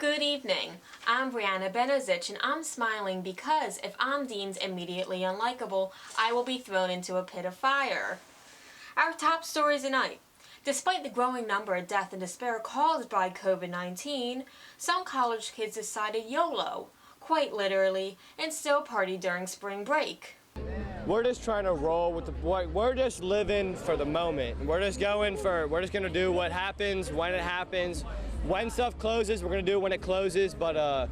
Good evening. I'm Brianna Benezich, and I'm smiling because if I'm deemed immediately unlikable, I will be thrown into a pit of fire. Our top stories tonight. Despite the growing number of death and despair caused by COVID-19, some college kids decided YOLO, quite literally, and still party during spring break. We're just trying to roll with we're just living for the moment. We're just gonna do what happens when it happens. When stuff closes, we're gonna do it when it closes, but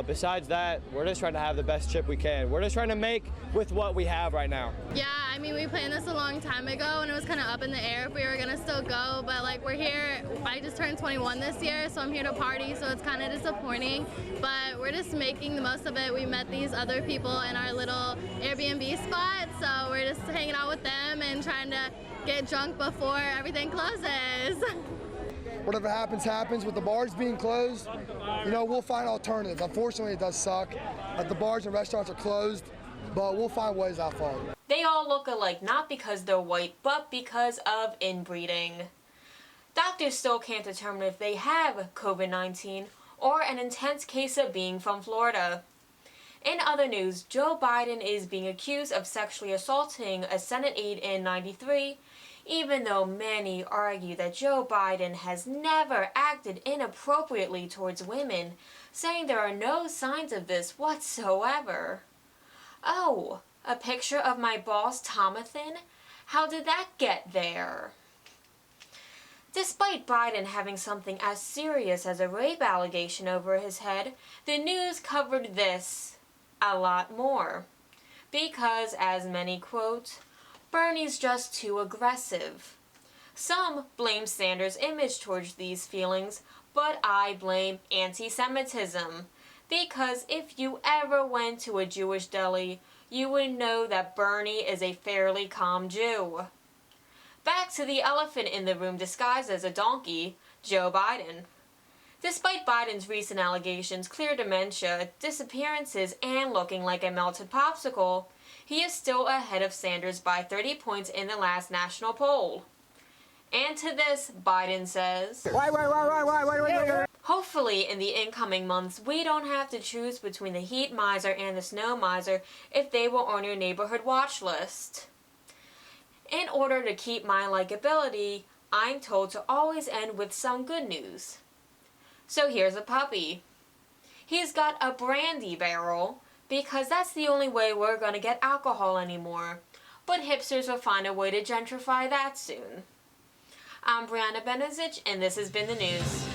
besides that, we're just trying to have the best trip we can. We're just trying to make with what we have right now. Yeah, I mean, we planned this a long time ago and it was kind of up in the air if we were gonna still go, but like we're here. I just turned 21 this year, so I'm here to party, so it's kind of disappointing, but we're just making the most of it. We met these other people in our little Airbnb spot, so we're just hanging out with them and trying to get drunk before everything closes. Whatever happens, happens. With the bars being closed, we'll find alternatives. Unfortunately, it does suck that the bars and restaurants are closed, but we'll find ways out for it. They all look alike not because they're white, but because of inbreeding. Doctors still can't determine if they have COVID-19 or an intense case of being from Florida. In other news, Joe Biden is being accused of sexually assaulting a Senate aide in '93, even though many argue that Joe Biden has never acted inappropriately towards women, saying there are no signs of this whatsoever. Oh, a picture of my boss Tomathan? How did that get there? Despite Biden having something as serious as a rape allegation over his head, the news covered this a lot more. Because, as many quote, Bernie's just too aggressive. Some blame Sanders' image towards these feelings, but I blame anti-Semitism. Because if you ever went to a Jewish deli, you would know that Bernie is a fairly calm Jew. Back to the elephant in the room disguised as a donkey, Joe Biden. Despite Biden's recent allegations, clear dementia, disappearances, and looking like a melted popsicle, he is still ahead of Sanders by 30 points in the last national poll. And to this, Biden says, Why? hopefully in the incoming months, we don't have to choose between the heat miser and the snow miser if they will on your neighborhood watch list. In order to keep my likability, I'm told to always end with some good news. So here's a puppy. He's got a brandy barrel, because that's the only way we're going to get alcohol anymore. But hipsters will find a way to gentrify that soon. I'm Brianna Benezich, and this has been the news.